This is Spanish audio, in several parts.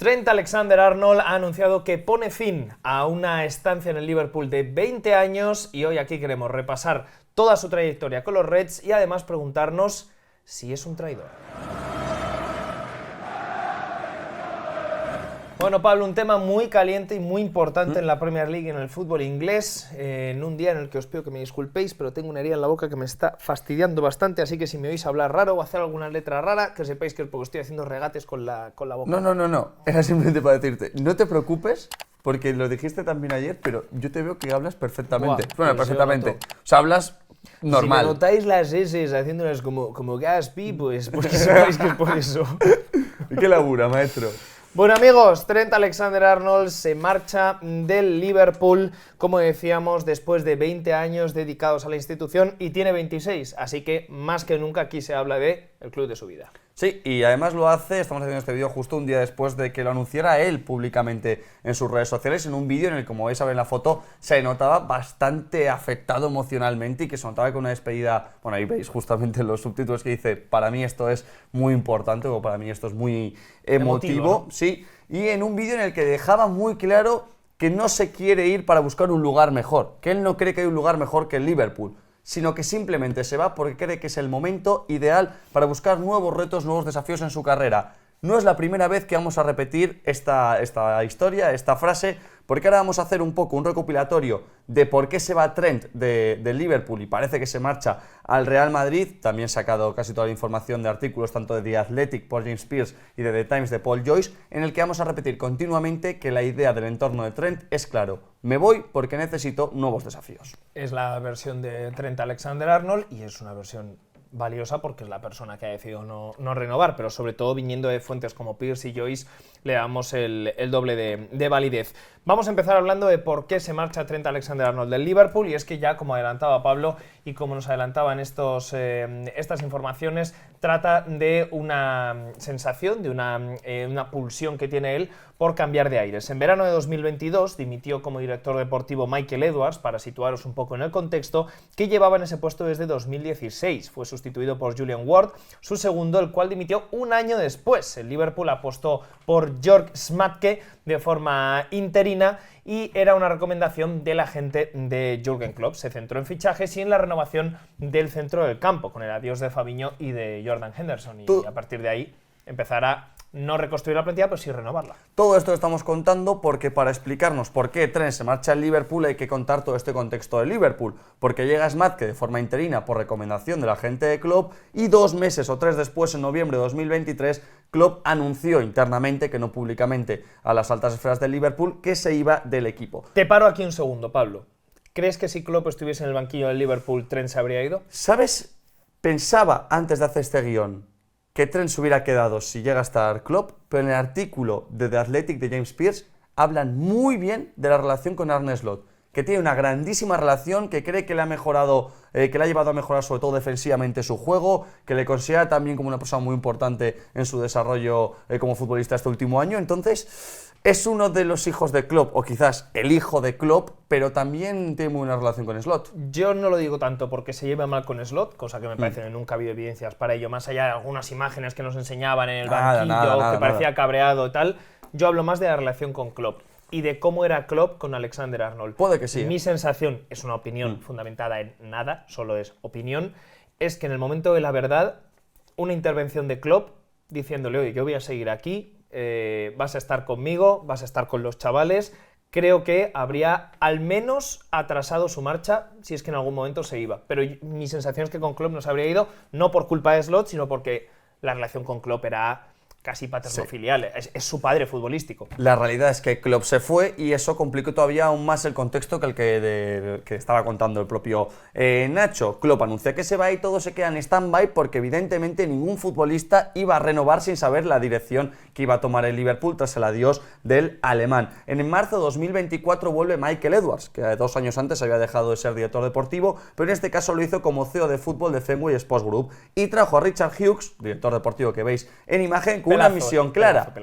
Trent Alexander-Arnold ha anunciado que pone fin a una estancia en el Liverpool de 20 años y hoy aquí queremos repasar toda su trayectoria con los Reds y además preguntarnos si es un traidor. Bueno, Pablo, un tema muy caliente y muy importante en la Premier League y en el fútbol inglés, en un día en el que os pido que me disculpéis, pero tengo una herida en la boca que me está fastidiando bastante, así que si me oís hablar raro o hacer alguna letra rara, que sepáis que es porque estoy haciendo regates con la boca. No, era simplemente para decirte, no te preocupes, porque lo dijiste también ayer, pero yo te veo que hablas perfectamente. Buah, Bueno, pues perfectamente. O sea, hablas normal. Si me notáis las S haciéndolas como Gaspi, pues porque sepáis que es por eso. ¿Qué labura, maestro? Bueno amigos, Trent Alexander-Arnold se marcha del Liverpool, como decíamos, después de 20 años dedicados a la institución y tiene 26, así que más que nunca aquí se habla de el club de su vida. Sí, y además lo hace, estamos haciendo este vídeo justo un día después de que lo anunciara él públicamente en sus redes sociales, en un vídeo en el que, como vais a ver en la foto, se notaba bastante afectado emocionalmente y que se notaba con una despedida, bueno, ahí veis justamente los subtítulos que dice, para mí esto es muy importante, o para mí esto es muy emotivo, ¿no? Sí, y en un vídeo en el que dejaba muy claro que no se quiere ir para buscar un lugar mejor, que él no cree que hay un lugar mejor que el Liverpool, sino que simplemente se va porque cree que es el momento ideal para buscar nuevos retos, nuevos desafíos en su carrera. No es la primera vez que vamos a repetir esta historia, esta frase, porque ahora vamos a hacer un poco un recopilatorio de por qué se va Trent de Liverpool y parece que se marcha al Real Madrid. También he sacado casi toda la información de artículos tanto de The Athletic por James Pearce y de The Times de Paul Joyce, en el que vamos a repetir continuamente que la idea del entorno de Trent es claro: me voy porque necesito nuevos desafíos. Es la versión de Trent Alexander-Arnold y es una versión valiosa porque es la persona que ha decidido no renovar, pero sobre todo viniendo de fuentes como Pearce y Joyce le damos el doble de validez. Vamos a empezar hablando de por qué se marcha Trent Alexander-Arnold del Liverpool, y es que ya, como adelantaba Pablo y como nos adelantaban estas informaciones, trata de una sensación, de una pulsión que tiene él por cambiar de aires. En verano de 2022 dimitió como director deportivo Michael Edwards, para situaros un poco en el contexto, que llevaba en ese puesto desde 2016. Fue sustituido por Julian Ward, su segundo, el cual dimitió un año después. El Liverpool apostó por Jörg Schmadtke de forma interina y era una recomendación del agente de Jürgen Klopp. Se centró en fichajes y en la renovación del centro del campo, con el adiós de Fabinho y de Jordan Henderson, y a partir de ahí empezará no reconstruir la plantilla, pero sí renovarla. Todo esto lo estamos contando porque para explicarnos por qué Trent se marcha al Liverpool hay que contar todo este contexto del Liverpool, porque llega Schmadtke de forma interina por recomendación del agente de Klopp y 2 meses o 3 después, en noviembre de 2023, Klopp anunció internamente, que no públicamente, a las altas esferas del Liverpool, que se iba del equipo. Te paro aquí un segundo, Pablo. ¿Crees que si Klopp estuviese en el banquillo del Liverpool, Trent se habría ido? ¿Sabes? Pensaba antes de hacer este guión que Trent se hubiera quedado si llega a estar Klopp, pero en el artículo de The Athletic de James Pearce hablan muy bien de la relación con Arne Slot, que tiene una grandísima relación, que cree que le ha mejorado, que le ha llevado a mejorar sobre todo defensivamente su juego, que le considera también como una persona muy importante en su desarrollo como futbolista este último año. Entonces, es uno de los hijos de Klopp, o quizás el hijo de Klopp, pero también tiene muy buena relación con Slot. Yo no lo digo tanto porque se lleve mal con Slot, cosa que me parece que nunca ha habido evidencias para ello, más allá de algunas imágenes que nos enseñaban en el banquillo, que parecía cabreado y tal. Yo hablo más de la relación con Klopp y de cómo era Klopp con Alexander-Arnold. Puede que sí. Mi sensación, es una opinión fundamentada en nada, solo es opinión, es que en el momento de la verdad, una intervención de Klopp diciéndole: oye, yo voy a seguir aquí, vas a estar conmigo, vas a estar con los chavales, creo que habría al menos atrasado su marcha si es que en algún momento se iba. Pero mi sensación es que con Klopp no se habría ido, no por culpa de Slot, sino porque la relación con Klopp era casi paterno-filial, es su padre futbolístico. La realidad es que Klopp se fue y eso complicó todavía aún más el contexto que el que estaba contando el propio Nacho. Klopp anuncia que se va y todo se queda en stand-by porque evidentemente ningún futbolista iba a renovar sin saber la dirección que iba a tomar el Liverpool tras el adiós del alemán. En marzo de 2024 vuelve Michael Edwards, que 2 años antes había dejado de ser director deportivo, pero en este caso lo hizo como CEO de fútbol de Fenway Sports Group, y trajo a Richard Hughes, director deportivo que veis en imagen, con una misión clara: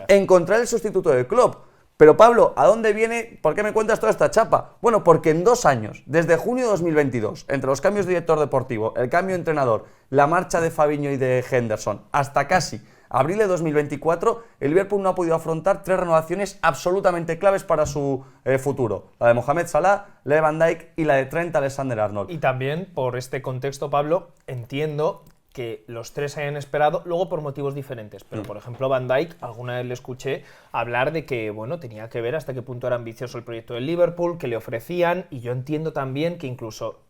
encontrar el sustituto de Klopp. Pero Pablo, ¿a dónde viene? ¿Por qué me cuentas toda esta chapa? Bueno, porque en 2 años, desde junio de 2022, entre los cambios de director deportivo, el cambio de entrenador, la marcha de Fabinho y de Henderson, hasta casi abril de 2024, el Liverpool no ha podido afrontar 3 renovaciones absolutamente claves para su futuro. La de Mohamed Salah, la de Van Dijk y la de Trent Alexander-Arnold. Y también, por este contexto, Pablo, entiendo que los 3 hayan esperado, luego por motivos diferentes. Pero, por ejemplo, Van Dijk, alguna vez le escuché hablar de que, bueno, tenía que ver hasta qué punto era ambicioso el proyecto del Liverpool, que le ofrecían, y yo entiendo también que incluso,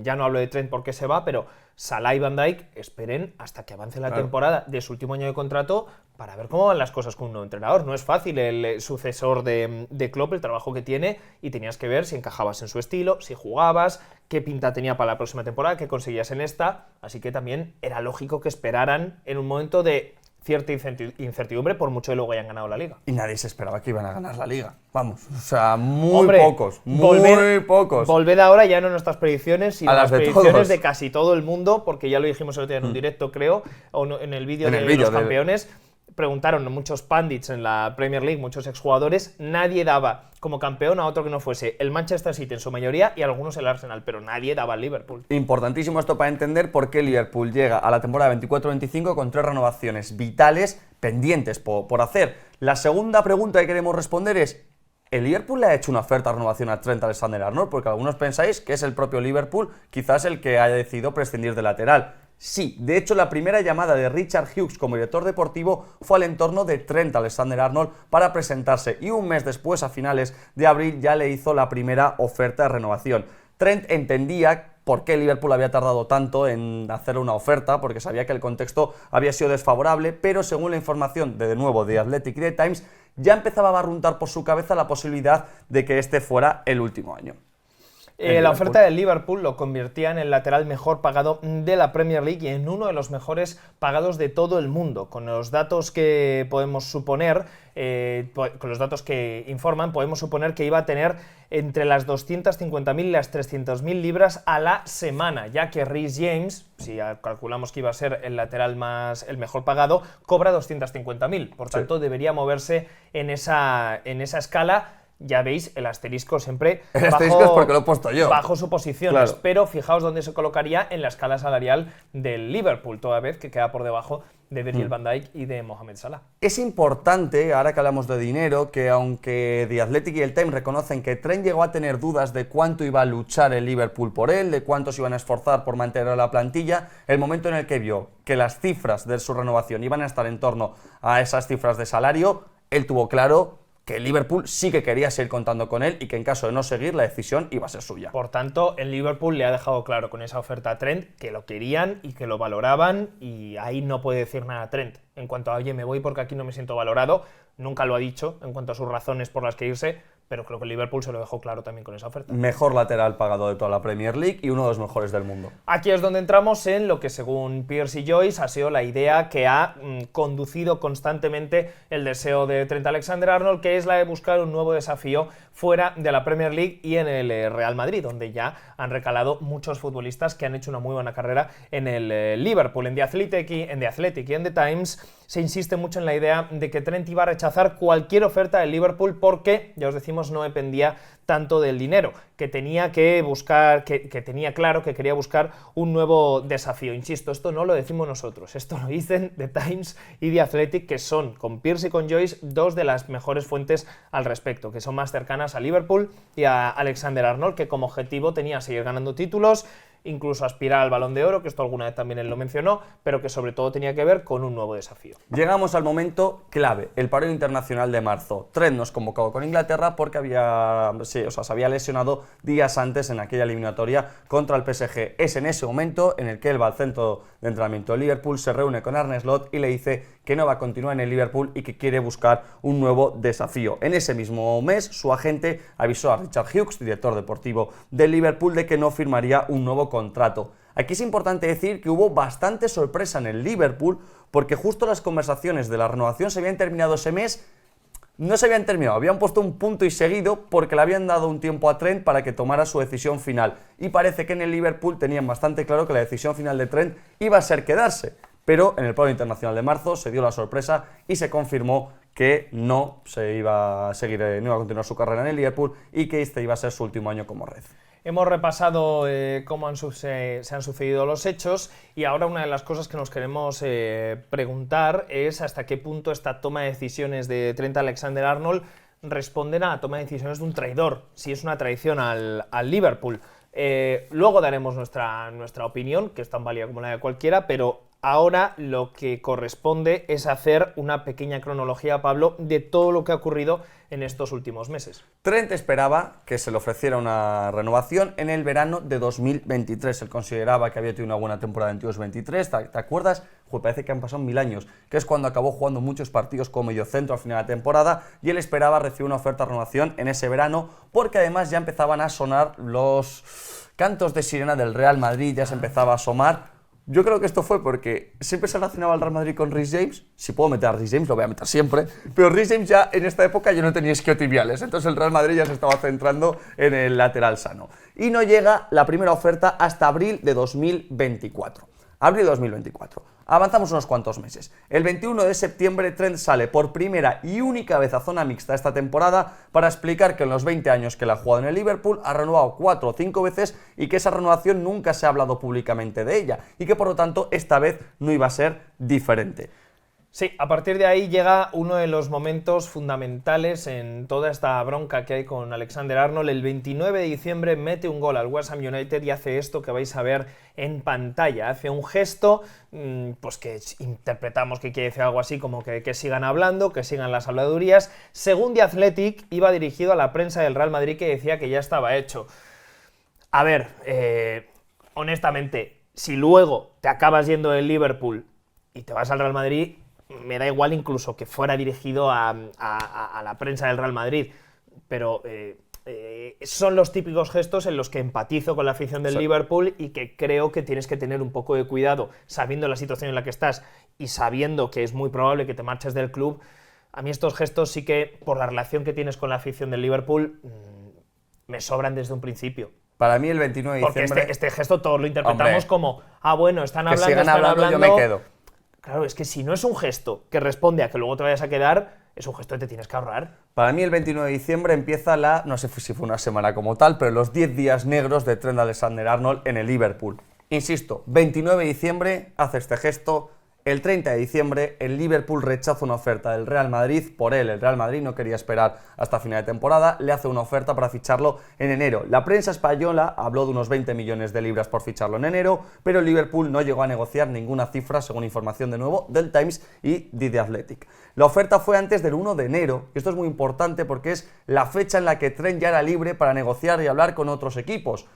ya no hablo de Trent porque se va, pero Salah y Van Dijk esperen hasta que avance la temporada de su último año de contrato para ver cómo van las cosas con un nuevo entrenador. No es fácil el sucesor de Klopp, el trabajo que tiene, y tenías que ver si encajabas en su estilo, si jugabas, qué pinta tenía para la próxima temporada, qué conseguías en esta, así que también era lógico que esperaran en un momento de cierta incertidumbre, por mucho que luego hayan ganado la Liga. Y nadie se esperaba que iban a ganar la Liga. Vamos, o sea, muy Hombre, pocos. Volved ahora ya no nuestras predicciones, sino a las las de predicciones todos. de casi todo el mundo, porque ya lo dijimos el otro día en un directo, creo, o en el vídeo de los campeones. Preguntaron muchos pundits en la Premier League, muchos exjugadores, nadie daba como campeón a otro que no fuese el Manchester City en su mayoría y algunos el Arsenal, pero nadie daba al Liverpool. Importantísimo esto para entender por qué Liverpool llega a la temporada 24-25 con 3 renovaciones vitales pendientes por hacer. La segunda pregunta que queremos responder es: ¿el Liverpool le ha hecho una oferta de renovación a Trent Alexander-Arnold? Porque algunos pensáis que es el propio Liverpool quizás el que haya decidido prescindir del lateral. Sí, de hecho la primera llamada de Richard Hughes como director deportivo fue al entorno de Trent Alexander-Arnold para presentarse, y un mes después, a finales de abril, ya le hizo la primera oferta de renovación. Trent entendía por qué Liverpool había tardado tanto en hacer una oferta, porque sabía que el contexto había sido desfavorable, pero según la información de nuevo de Athletic y The Times, ya empezaba a barruntar por su cabeza la posibilidad de que este fuera el último año. La oferta del Liverpool lo convertía en el lateral mejor pagado de la Premier League y en uno de los mejores pagados de todo el mundo. Con los datos que podemos suponer, con los datos que informan, podemos suponer que iba a tener entre las 250.000 y las 300.000 libras a la semana, ya que Reece James, si calculamos que iba a ser el lateral el mejor pagado, cobra 250.000. Por tanto, debería moverse en esa escala. Ya veis, el asterisco siempre el asterisco es porque lo he puesto yo. Bajo suposiciones, claro. Pero fijaos dónde se colocaría en la escala salarial del Liverpool, toda vez que queda por debajo de Virgil van Dijk y de Mohamed Salah. Es importante, ahora que hablamos de dinero, que aunque The Athletic y el Time reconocen que Trent llegó a tener dudas de cuánto iba a luchar el Liverpool por él, de cuánto se iban a esforzar por mantener la plantilla, el momento en el que vio que las cifras de su renovación iban a estar en torno a esas cifras de salario, él tuvo claro que el Liverpool sí que quería seguir contando con él y que en caso de no seguir, la decisión iba a ser suya. Por tanto, el Liverpool le ha dejado claro con esa oferta a Trent que lo querían y que lo valoraban, y ahí no puede decir nada Trent. En cuanto a, oye, me voy porque aquí no me siento valorado, nunca lo ha dicho en cuanto a sus razones por las que irse, pero creo que el Liverpool se lo dejó claro también con esa oferta. Mejor lateral pagado de toda la Premier League y uno de los mejores del mundo. Aquí es donde entramos en lo que, según Pierce y Joyce, ha sido la idea que ha conducido constantemente el deseo de Trent Alexander-Arnold, que es la de buscar un nuevo desafío fuera de la Premier League y en el Real Madrid, donde ya han recalado muchos futbolistas que han hecho una muy buena carrera en el Liverpool. En The Athletic y en The Times se insiste mucho en la idea de que Trent iba a rechazar cualquier oferta del Liverpool porque, ya os decimos, no dependía tanto del dinero, que tenía que buscar, que tenía claro que quería buscar un nuevo desafío. Insisto, esto no lo decimos nosotros, esto lo dicen The Times y The Athletic, que son, con Pierce y con Joyce, dos de las mejores fuentes al respecto, que son más cercanas a Liverpool y a Alexander-Arnold, que como objetivo tenía seguir ganando títulos, incluso aspirar al Balón de Oro, que esto alguna vez también él lo mencionó, pero que sobre todo tenía que ver con un nuevo desafío. Llegamos al momento clave, el parón internacional de marzo. Trent no es convocado con Inglaterra porque se había lesionado días antes en aquella eliminatoria contra el PSG. Es en ese momento en el que él va al centro de entrenamiento de Liverpool, se reúne con Arne Slot y le dice que no va a continuar en el Liverpool y que quiere buscar un nuevo desafío. En ese mismo mes, su agente avisó a Richard Hughes, director deportivo del Liverpool, de que no firmaría un nuevo contrato. Aquí es importante decir que hubo bastante sorpresa en el Liverpool porque justo las conversaciones de la renovación se habían terminado ese mes. No se habían terminado, habían puesto un punto y seguido porque le habían dado un tiempo a Trent para que tomara su decisión final. Y parece que en el Liverpool tenían bastante claro que la decisión final de Trent iba a ser quedarse. Pero en el parón internacional de marzo se dio la sorpresa y se confirmó que no se iba a seguir, no iba a continuar su carrera en el Liverpool y que este iba a ser su último año como Red. Hemos repasado cómo se han sucedido los hechos y ahora una de las cosas que nos queremos preguntar es hasta qué punto esta toma de decisiones de Trent Alexander-Arnold responden a la toma de decisiones de un traidor, si es una traición al Liverpool. Luego daremos nuestra opinión, que es tan válida como la de cualquiera, pero ahora lo que corresponde es hacer una pequeña cronología, Pablo, de todo lo que ha ocurrido en estos últimos meses. Trent esperaba que se le ofreciera una renovación en el verano de 2023. Él consideraba que había tenido una buena temporada en 2023. ¿Te acuerdas? Parece que han pasado 1000 años, que es cuando acabó jugando muchos partidos como mediocentro al final de la temporada, y él esperaba recibir una oferta de renovación en ese verano, porque además ya empezaban a sonar los cantos de sirena del Real Madrid, ya se empezaba a asomar. Yo creo que esto fue porque siempre se relacionaba el Real Madrid con Reece James. Si puedo meter a Reece James, lo voy a meter siempre. Pero Reece James ya en esta época ya no tenía isquiotibiales. Entonces el Real Madrid ya se estaba centrando en el lateral sano. Y no llega la primera oferta hasta abril de 2024. Abril de 2024. Avanzamos unos cuantos meses. El 21 de septiembre Trent sale por primera y única vez a zona mixta esta temporada para explicar que en los 20 años que la ha jugado en el Liverpool ha renovado 4 o 5 veces y que esa renovación nunca se ha hablado públicamente de ella y que por lo tanto esta vez no iba a ser diferente. Sí, a partir de ahí llega uno de los momentos fundamentales en toda esta bronca que hay con Alexander-Arnold. El 29 de diciembre mete un gol al West Ham United y hace esto que vais a ver en pantalla. Hace un gesto pues que interpretamos que quiere decir algo así como que sigan hablando, que sigan las habladurías. Según The Athletic, iba dirigido a la prensa del Real Madrid, que decía que ya estaba hecho. A ver, honestamente, si luego te acabas yendo del Liverpool y te vas al Real Madrid, me da igual incluso que fuera dirigido a la prensa del Real Madrid, pero son los típicos gestos en los que empatizo con la afición del Liverpool y que creo que tienes que tener un poco de cuidado, sabiendo la situación en la que estás y sabiendo que es muy probable que te marches del club. A mí estos gestos sí que, por la relación que tienes con la afición del Liverpool, me sobran desde un principio. Para mí el 29 de diciembre... Porque este gesto todos lo interpretamos como, bueno, están hablando, que sigan hablando, yo me quedo. Claro, es que si no es un gesto que responde a que luego te vayas a quedar, es un gesto que te tienes que ahorrar. Para mí el 29 de diciembre empieza no sé si fue una semana como tal, pero los 10 días negros de Trent Alexander-Arnold en el Liverpool. Insisto, 29 de diciembre hace este gesto. El 30 de diciembre el Liverpool rechaza una oferta del Real Madrid por él. El Real Madrid no quería esperar hasta final de temporada, le hace una oferta para ficharlo en enero. La prensa española habló de unos 20 millones de libras por ficharlo en enero, pero el Liverpool no llegó a negociar ninguna cifra, según información de nuevo del Times y de The Athletic. La oferta fue antes del 1 de enero, y esto es muy importante porque es la fecha en la que Trent ya era libre para negociar y hablar con otros equipos.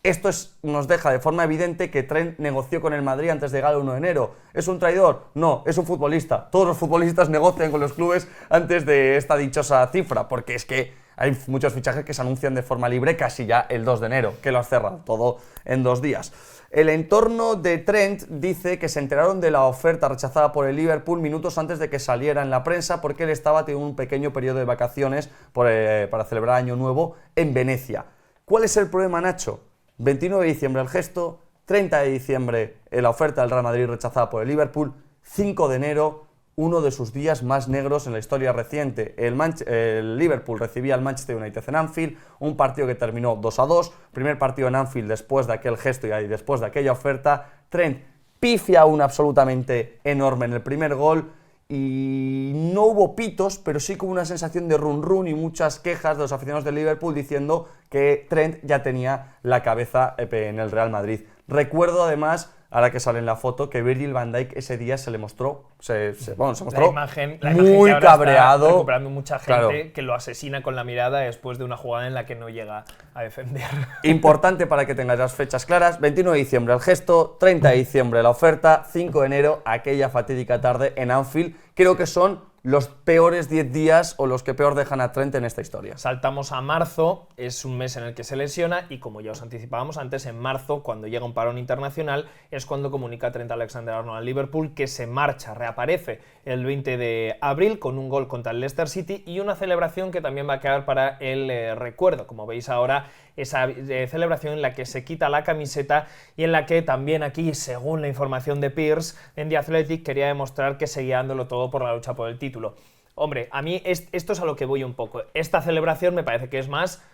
Esto nos deja de forma evidente que Trent negoció con el Madrid antes de llegar el 1 de enero. ¿Es un traidor? No, es un futbolista. Todos los futbolistas negocian con los clubes antes de esta dichosa cifra, porque es que hay muchos fichajes que se anuncian de forma libre casi ya el 2 de enero, que lo has cerrado todo en 2 días. El entorno de Trent dice que se enteraron de la oferta rechazada por el Liverpool minutos antes de que saliera en la prensa, porque él estaba teniendo un pequeño periodo de vacaciones para celebrar Año Nuevo en Venecia. ¿Cuál es el problema, Nacho? 29 de diciembre el gesto, 30 de diciembre la oferta del Real Madrid rechazada por el Liverpool, 5 de enero, uno de sus días más negros en la historia reciente. El Liverpool recibía al Manchester United en Anfield, un partido que terminó 2-2, primer partido en Anfield después de aquel gesto y después de aquella oferta. Trent pifia una absolutamente enorme en el primer gol, y no hubo pitos, pero sí como una sensación de run run y muchas quejas de los aficionados del Liverpool diciendo que Trent ya tenía la cabeza en el Real Madrid. Recuerdo además, ahora que sale en la foto, que Virgil van Dijk ese día se le mostró, se mostró la imagen muy que ahora cabreado. está recuperando mucha gente, claro, que lo asesina con la mirada después de una jugada en la que no llega a defender. Importante para que tengáis las fechas claras: 29 de diciembre el gesto, 30 de diciembre la oferta, 5 de enero aquella fatídica tarde en Anfield. Creo que son los peores 10 días o los que peor dejan a Trent en esta historia. Saltamos a marzo, es un mes en el que se lesiona y, como ya os anticipábamos antes, en marzo, cuando llega un parón internacional, es cuando comunica Trent Alexander-Arnold al Liverpool que se marcha, reaparece el 20 de abril con un gol contra el Leicester City y una celebración que también va a quedar para el recuerdo. Como veis ahora, esa celebración en la que se quita la camiseta y en la que también aquí, según la información de Pierce en The Athletic, quería demostrar que seguía dándolo todo por la lucha por el título. Hombre, a mí esto es a lo que voy un poco. Esta celebración me parece que es más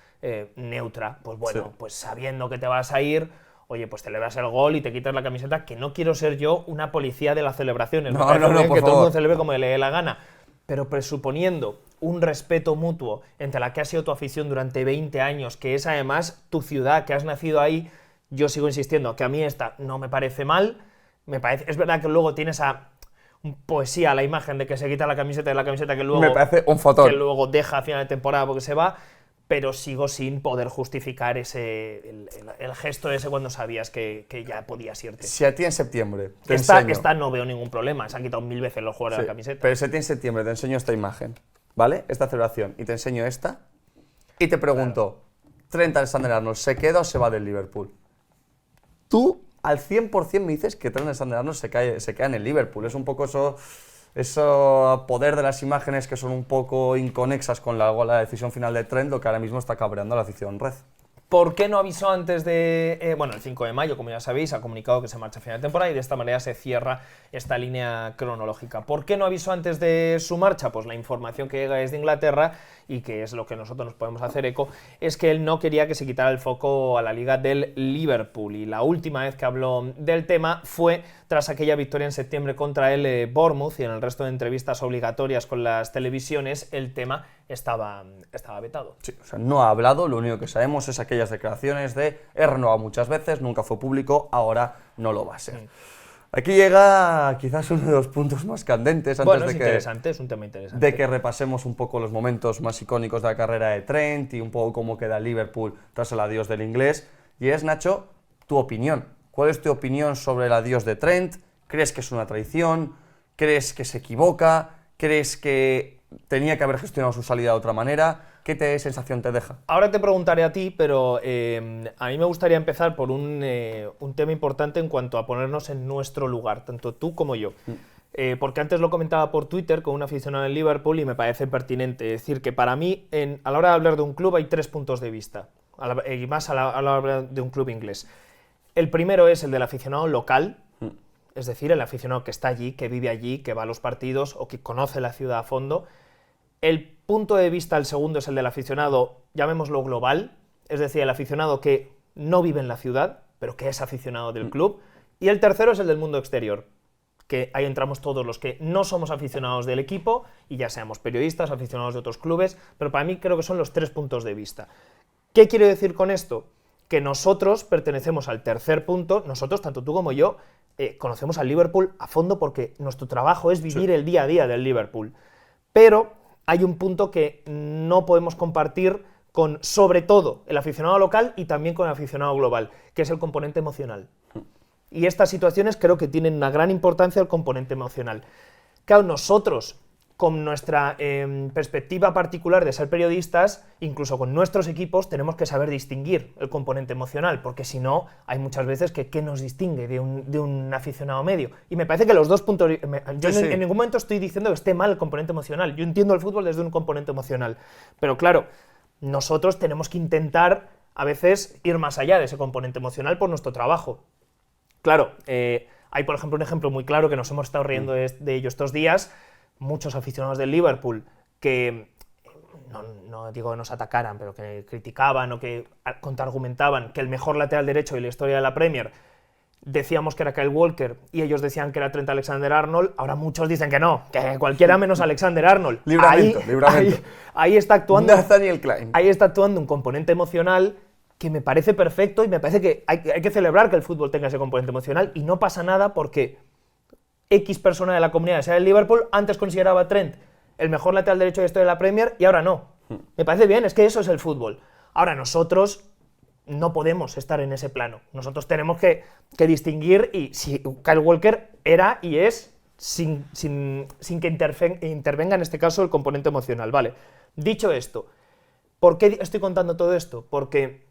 neutra. Pues bueno, pues sabiendo que te vas a ir, oye, pues celebras el gol y te quitas la camiseta, que no quiero ser yo una policía de las celebraciones. No, Me parece no, bien por que todo el favor. mundo celebre como le dé la gana. Pero presuponiendo un respeto mutuo entre la que ha sido tu afición durante 20 años, que es además tu ciudad, que has nacido ahí, yo sigo insistiendo que a mí esta no me parece mal. Es verdad que luego tienes poesía la imagen de que se quita la camiseta de la camiseta que luego, Me parece un fotón. que luego deja a final de temporada porque se va, pero sigo sin poder justificar el gesto ese cuando sabías que ya podías irte. Si a ti en septiembre te enseño... Esta no veo ningún problema, se han quitado 1000 veces los jugadores de la camiseta. Pero si a ti en septiembre te enseño esta imagen, ¿vale? Esta celebración, y te enseño esta, y te pregunto, Trent Alexander-Arnold, ¿se queda o se va del Liverpool? Tú al 100% me dices que Trent Alexander-Arnold se queda en el Liverpool. Es un poco eso poder de las imágenes que son un poco inconexas con la decisión final de Trent, lo que ahora mismo está cabreando a la afición red. ¿Por qué no avisó antes de...? Bueno, el 5 de mayo, como ya sabéis, ha comunicado que se marcha a final de temporada y de esta manera se cierra esta línea cronológica. ¿Por qué no avisó antes de su marcha? Pues la información que llega desde Inglaterra, y que es lo que nosotros nos podemos hacer eco, es que él no quería que se quitara el foco a la liga del Liverpool. Y la última vez que habló del tema fue tras aquella victoria en septiembre contra el Bournemouth, y en el resto de entrevistas obligatorias con las televisiones el tema estaba vetado. Sí, o sea, no ha hablado, lo único que sabemos es aquellas declaraciones de he renovado muchas veces, nunca fue público, ahora no lo va a ser. Aquí llega quizás uno de los puntos más candentes antes Bueno, de es que, interesante, es un tema interesante. de que repasemos un poco los momentos más icónicos de la carrera de Trent y un poco cómo queda el Liverpool tras el adiós del inglés. Y es, Nacho, tu opinión. ¿Cuál es tu opinión sobre el adiós de Trent? ¿Crees que es una traición? ¿Crees que se equivoca? ¿Crees que tenía que haber gestionado su salida de otra manera? ¿Qué sensación te deja? Ahora te preguntaré a ti, pero a mí me gustaría empezar por un tema importante en cuanto a ponernos en nuestro lugar, tanto tú como yo. Porque antes lo comentaba por Twitter con un aficionado del Liverpool y me parece pertinente. Es decir, que para mí, a la hora de hablar de un club hay 3 puntos de vista, y más a la hora de hablar de un club inglés. El primero es el del aficionado local, es decir, el aficionado que está allí, que vive allí, que va a los partidos o que conoce la ciudad a fondo. El punto de vista, el segundo, es el del aficionado, llamémoslo global, es decir, el aficionado que no vive en la ciudad, pero que es aficionado del club. Y el tercero es el del mundo exterior, que ahí entramos todos los que no somos aficionados del equipo, y ya seamos periodistas, aficionados de otros clubes, pero para mí creo que son los 3 puntos de vista. ¿Qué quiero decir con esto? Que nosotros pertenecemos al tercer punto, nosotros, tanto tú como yo, conocemos al Liverpool a fondo porque nuestro trabajo es vivir el día a día del Liverpool. Pero hay un punto que no podemos compartir con, sobre todo, el aficionado local y también con el aficionado global, que es el componente emocional. Y estas situaciones creo que tienen una gran importancia el componente emocional. Claro, nosotros, con nuestra perspectiva particular de ser periodistas, incluso con nuestros equipos, tenemos que saber distinguir el componente emocional, porque si no, hay muchas veces que ¿qué nos distingue de un aficionado medio? Y me parece que los dos puntos... Yo en ningún momento estoy diciendo que esté mal el componente emocional, yo entiendo el fútbol desde un componente emocional, pero claro, nosotros tenemos que intentar a veces ir más allá de ese componente emocional por nuestro trabajo. Claro, hay por ejemplo un ejemplo muy claro que nos hemos estado riendo de ello estos días. Muchos aficionados del Liverpool que, no digo que nos atacaran, pero que criticaban o que contraargumentaban que el mejor lateral derecho de la historia de la Premier, decíamos que era Kyle Walker y ellos decían que era Trent Alexander-Arnold, ahora muchos dicen que no, que cualquiera menos Alexander-Arnold. Libramento. Ahí está actuando Nathaniel Klein. Ahí está actuando un componente emocional que me parece perfecto y me parece que hay que celebrar que el fútbol tenga ese componente emocional y no pasa nada porque X persona de la comunidad, sea del Liverpool, antes consideraba a Trent el mejor lateral derecho de la historia de la Premier y ahora no. Me parece bien, es que eso es el fútbol. Ahora nosotros no podemos estar en ese plano. Nosotros tenemos que distinguir, y si Kyle Walker era y es sin que intervenga en este caso el componente emocional. Vale, dicho esto, ¿por qué estoy contando todo esto? Porque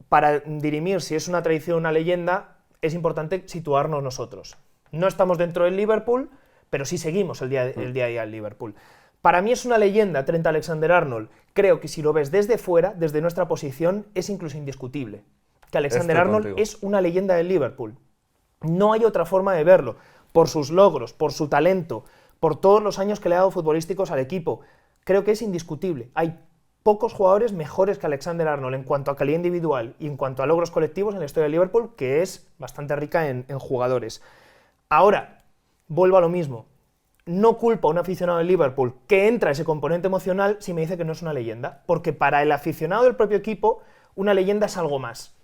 para dirimir si es una tradición o una leyenda es importante situarnos nosotros. No estamos dentro del Liverpool, pero sí seguimos el día a día del Liverpool. Para mí es una leyenda Trent Alexander-Arnold. Creo que si lo ves desde fuera, desde nuestra posición, es incluso indiscutible. Que Alexander-Arnold es una leyenda del Liverpool. No hay otra forma de verlo. Por sus logros, por su talento, por todos los años que le ha dado futbolísticos al equipo. Creo que es indiscutible. Hay pocos jugadores mejores que Alexander-Arnold en cuanto a calidad individual y en cuanto a logros colectivos en la historia de Liverpool, que es bastante rica en jugadores. Ahora, vuelvo a lo mismo. No culpo a un aficionado de Liverpool que entra ese componente emocional si me dice que no es una leyenda, porque para el aficionado del propio equipo, una leyenda es algo más.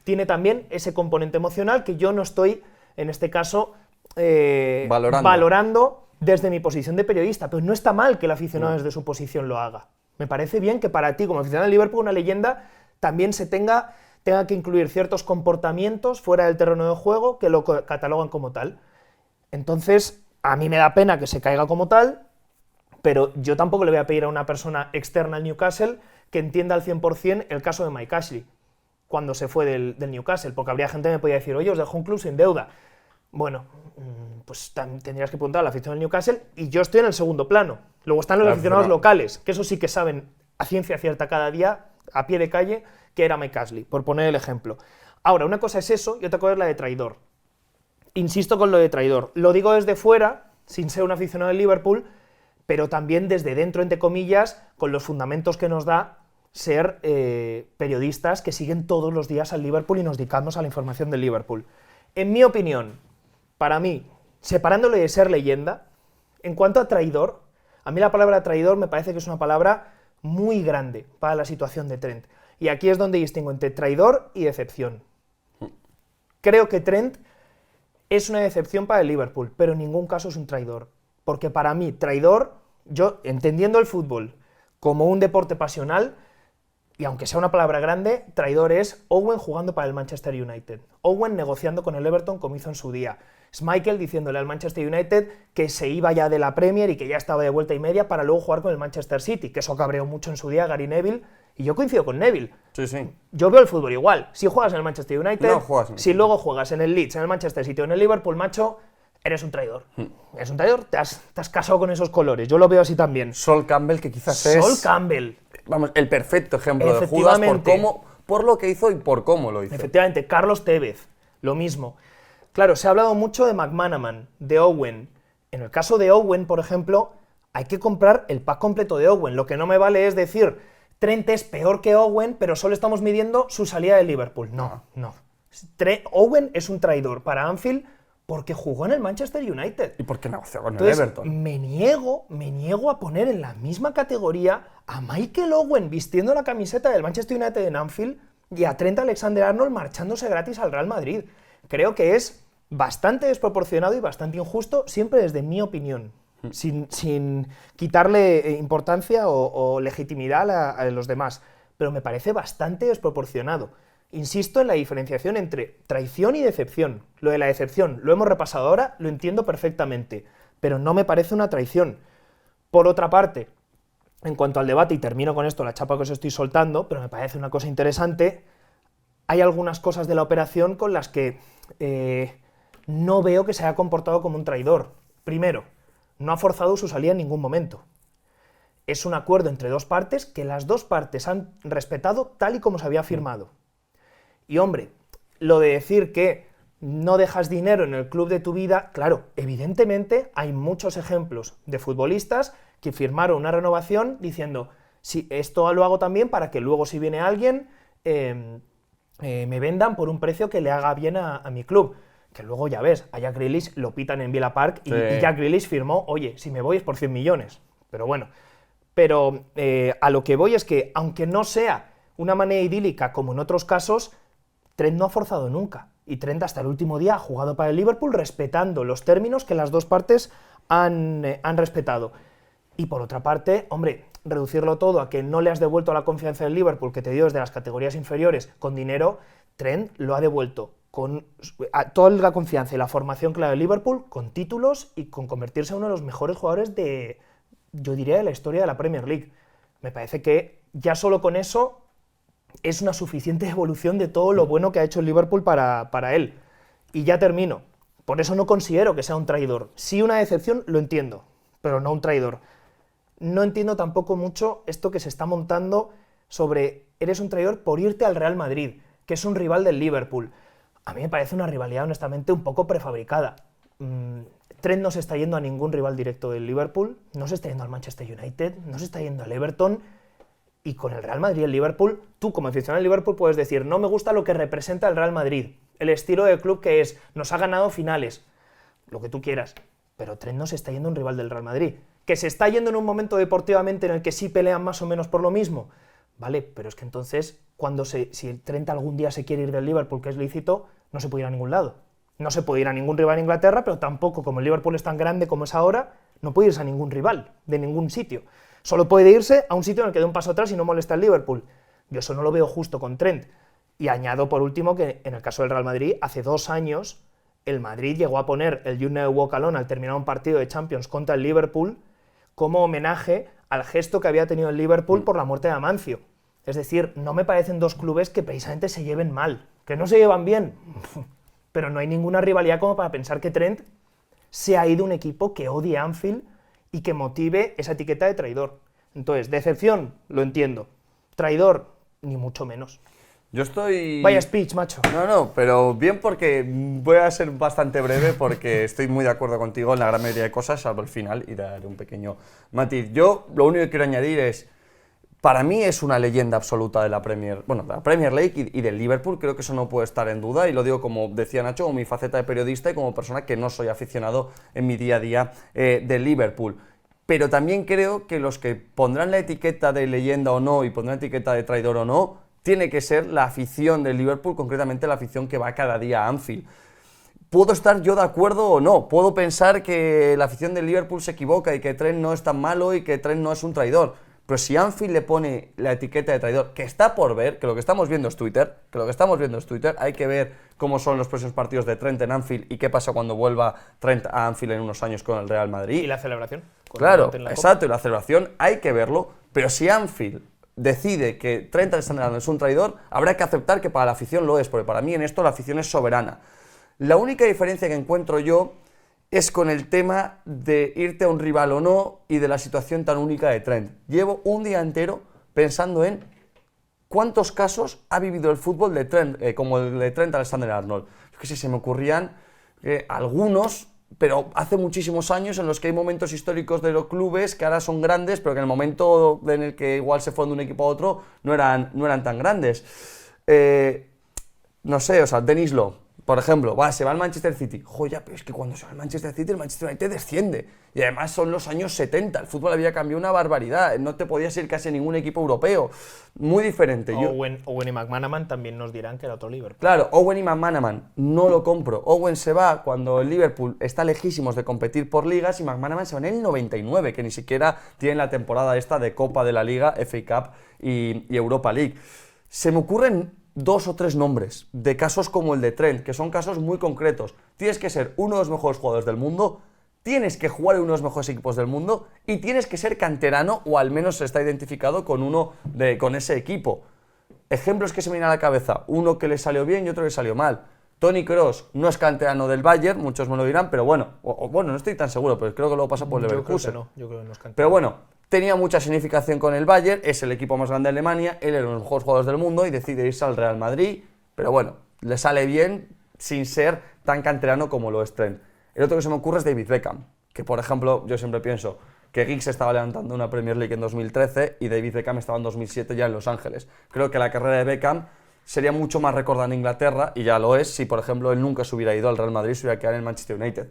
Tiene también ese componente emocional que yo no estoy, en este caso, valorando desde mi posición de periodista, pero no está mal que el aficionado desde su posición lo haga. Me parece bien que para ti, como aficionado de Liverpool, una leyenda también se tenga que incluir ciertos comportamientos fuera del terreno de juego que lo catalogan como tal. Entonces, a mí me da pena que se caiga como tal, pero yo tampoco le voy a pedir a una persona externa al Newcastle que entienda al 100% el caso de Mike Ashley cuando se fue del Newcastle, porque habría gente que me podía decir, oye, os dejo un club sin deuda. Bueno, pues tendrías que preguntar a la afición del Newcastle y yo estoy en el segundo plano. Luego están los aficionados locales, que eso sí que saben a ciencia cierta cada día, a pie de calle, que era Mike Ashley, por poner el ejemplo. Ahora, una cosa es eso y otra cosa es la de traidor. Insisto con lo de traidor. Lo digo desde fuera, sin ser un aficionado del Liverpool, pero también desde dentro, entre comillas, con los fundamentos que nos da ser periodistas que siguen todos los días al Liverpool y nos dedicamos a la información del Liverpool. En mi opinión, para mí, separándole de ser leyenda, en cuanto a traidor, a mí la palabra traidor me parece que es una palabra muy grande para la situación de Trent. Y aquí es donde distingo entre traidor y decepción. Creo que Trent es una decepción para el Liverpool, pero en ningún caso es un traidor. Porque para mí, traidor, yo entendiendo el fútbol como un deporte pasional, y aunque sea una palabra grande, traidor es Owen jugando para el Manchester United, Owen negociando con el Everton como hizo en su día, Schmeichel diciéndole al Manchester United que se iba ya de la Premier y que ya estaba de vuelta y media para luego jugar con el Manchester City, que eso cabreó mucho en su día a Gary Neville, y yo coincido con Neville. Sí, sí. Yo veo el fútbol igual. Si juegas en el Manchester United, no juegas en si luego juegas en el Leeds, en el Manchester City o en el Liverpool, macho, eres un traidor. Eres un traidor, te has casado con esos colores. Yo lo veo así también. Sol Campbell, que quizás es... Sol Campbell. Vamos, el perfecto ejemplo de Judas por lo que hizo y por cómo lo hizo. Efectivamente, Carlos Tevez, lo mismo. Claro, se ha hablado mucho de McManaman, de Owen. En el caso de Owen, por ejemplo, hay que comprar el pack completo de Owen. Lo que no me vale es decir, Trent es peor que Owen, pero solo estamos midiendo su salida de Liverpool. No. Owen es un traidor para Anfield porque jugó en el Manchester United. ¿Y por qué negoció con Entonces, el Everton? Me niego a poner en la misma categoría a Michael Owen vistiendo la camiseta del Manchester United en Anfield y a Trent Alexander-Arnold marchándose gratis al Real Madrid. Creo que es bastante desproporcionado y bastante injusto, siempre desde mi opinión, sin quitarle importancia o legitimidad a los demás, pero me parece bastante desproporcionado. Insisto en la diferenciación entre traición y decepción. Lo de la decepción lo hemos repasado ahora, lo entiendo perfectamente, pero no me parece una traición. Por otra parte, en cuanto al debate, y termino con esto la chapa que os estoy soltando, pero me parece una cosa interesante, hay algunas cosas de la operación con las que no veo que se haya comportado como un traidor. Primero, no ha forzado su salida en ningún momento. Es un acuerdo entre dos partes que las dos partes han respetado tal y como se había firmado. Y hombre, lo de decir que no dejas dinero en el club de tu vida, claro, evidentemente hay muchos ejemplos de futbolistas que firmaron una renovación diciendo, sí, esto lo hago también para que luego si viene alguien me vendan por un precio que le haga bien a mi club. Que luego ya ves, a Jack Grealish lo pitan en Villa Park y Jack Grealish firmó, oye, si me voy es por 100 millones. Pero bueno, a lo que voy es que aunque no sea una manera idílica como en otros casos, Trent no ha forzado nunca, y Trent hasta el último día ha jugado para el Liverpool respetando los términos que las dos partes han respetado. Y por otra parte, hombre, reducirlo todo a que no le has devuelto la confianza del Liverpool que te dio desde las categorías inferiores con dinero, Trent lo ha devuelto con toda la confianza y la formación clara del Liverpool, con títulos y con convertirse en uno de los mejores jugadores yo diría, de la historia de la Premier League. Me parece que ya solo con eso es una suficiente evolución de todo lo bueno que ha hecho el Liverpool para él. Y ya termino. Por eso no considero que sea un traidor. Sí, una decepción, lo entiendo, pero no un traidor. No entiendo tampoco mucho esto que se está montando sobre eres un traidor por irte al Real Madrid, que es un rival del Liverpool. A mí me parece una rivalidad, honestamente, un poco prefabricada. Trent no se está yendo a ningún rival directo del Liverpool, no se está yendo al Manchester United, no se está yendo al Everton. Y con el Real Madrid y el Liverpool, tú como aficionado al Liverpool puedes decir, no me gusta lo que representa el Real Madrid, el estilo de club que es, nos ha ganado finales, lo que tú quieras, pero Trent no se está yendo un rival del Real Madrid, que se está yendo en un momento deportivamente en el que sí pelean más o menos por lo mismo, vale, pero es que entonces, si el Trent algún día se quiere ir del Liverpool, que es lícito, no se puede ir a ningún lado. No se puede ir a ningún rival en Inglaterra, pero tampoco, como el Liverpool es tan grande como es ahora, no puede irse a ningún rival, de ningún sitio. Solo puede irse a un sitio en el que dé un paso atrás y no molesta al Liverpool. Yo eso no lo veo justo con Trent. Y añado por último que en el caso del Real Madrid, hace 2 años, el Madrid llegó a poner el You Never Walk Alone al terminar un partido de Champions contra el Liverpool como homenaje al gesto que había tenido el Liverpool por la muerte de Amancio. Es decir, no me parecen 2 clubes que precisamente se lleven mal. ¿Que no se llevan bien? Pero no hay ninguna rivalidad como para pensar que Trent se ha ido un equipo que odie Anfield y que motive esa etiqueta de traidor. Entonces, decepción, lo entiendo. Traidor, ni mucho menos. Yo estoy... Vaya speech, macho. No, pero bien, porque voy a ser bastante breve porque estoy muy de acuerdo contigo en la gran mayoría de cosas, salvo el final, y daré un pequeño matiz. Yo lo único que quiero añadir es, para mí es una leyenda absoluta de la Premier League y del Liverpool, creo que eso no puede estar en duda, y lo digo como decía Nacho, como mi faceta de periodista y como persona que no soy aficionado en mi día a día del Liverpool. Pero también creo que los que pondrán la etiqueta de leyenda o no y pondrán la etiqueta de traidor o no, tiene que ser la afición del Liverpool, concretamente la afición que va cada día a Anfield. Puedo estar yo de acuerdo o no, puedo pensar que la afición del Liverpool se equivoca y que Trent no es tan malo y que Trent no es un traidor. Pero si Anfield le pone la etiqueta de traidor, que está por ver, que lo que estamos viendo es Twitter, hay que ver cómo son los próximos partidos de Trent en Anfield y qué pasa cuando vuelva Trent a Anfield en unos años con el Real Madrid. ¿Y la celebración? Claro, exacto, y la celebración hay que verlo, pero si Anfield decide que Trent Alexander-Arnold es un traidor, habrá que aceptar que para la afición lo es, porque para mí en esto la afición es soberana. La única diferencia que encuentro yo es con el tema de irte a un rival o no y de la situación tan única de Trent. Llevo un día entero pensando en cuántos casos ha vivido el fútbol de Trent, como el de Trent Alexander-Arnold. Es que si se me ocurrían algunos, pero hace muchísimos años en los que hay momentos históricos de los clubes que ahora son grandes, pero que en el momento en el que igual se fueron de un equipo a otro no eran tan grandes. No sé, o sea, Denis Law, por ejemplo, se va al Manchester City. Joder, pero es que cuando se va al Manchester City, el Manchester United desciende. Y además son los años 70, el fútbol había cambiado una barbaridad, no te podías ir casi a ningún equipo europeo. Muy diferente. Owen y McManaman también nos dirán que era otro Liverpool. Claro, Owen y McManaman, no lo compro. Owen se va cuando el Liverpool está lejísimos de competir por ligas y McManaman se va en el 99, que ni siquiera tiene la temporada esta de Copa de la Liga, FA Cup y Europa League. Se me ocurren 2 o 3 nombres de casos como el de Trent, que son casos muy concretos. Tienes que ser uno de los mejores jugadores del mundo, tienes que jugar en uno de los mejores equipos del mundo y tienes que ser canterano o al menos está identificado con ese equipo. Ejemplos que se me vienen a la cabeza, uno que le salió bien y otro que salió mal. Toni Kroos no es canterano del Bayern, muchos me lo dirán, pero bueno, no estoy tan seguro, pero creo que luego pasa por el Leverkusen. Yo creo que no es canterano. Pero bueno, tenía mucha significación con el Bayern, es el equipo más grande de Alemania, él era uno de los mejores jugadores del mundo y decide irse al Real Madrid, pero bueno, le sale bien sin ser tan canterano como lo es Trent. El otro que se me ocurre es David Beckham, que por ejemplo, yo siempre pienso que Giggs estaba levantando una Premier League en 2013 y David Beckham estaba en 2007 ya en Los Ángeles. Creo que la carrera de Beckham sería mucho más recordada en Inglaterra, y ya lo es, si por ejemplo él nunca se hubiera ido al Real Madrid, se hubiera quedado en el Manchester United.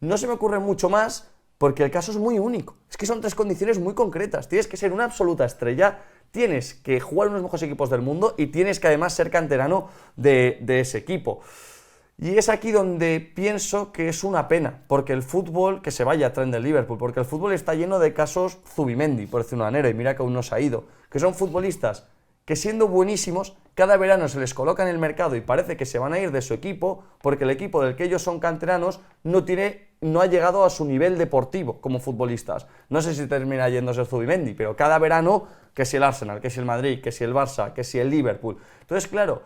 No se me ocurre mucho más, porque el caso es muy único. Es que son 3 condiciones muy concretas. Tienes que ser una absoluta estrella, tienes que jugar en uno de los mejores equipos del mundo y tienes que además ser canterano de ese equipo. Y es aquí donde pienso que es una pena, porque el fútbol, que se vaya a Trent del Liverpool, porque el fútbol está lleno de casos Zubimendi, por decir una manera, y mira que aún no se ha ido, que son futbolistas que siendo buenísimos, cada verano se les coloca en el mercado y parece que se van a ir de su equipo porque el equipo del que ellos son canteranos no ha llegado a su nivel deportivo como futbolistas. No sé si termina yéndose el Zubimendi, pero cada verano, que si el Arsenal, que si el Madrid, que si el Barça, que si el Liverpool. Entonces, claro,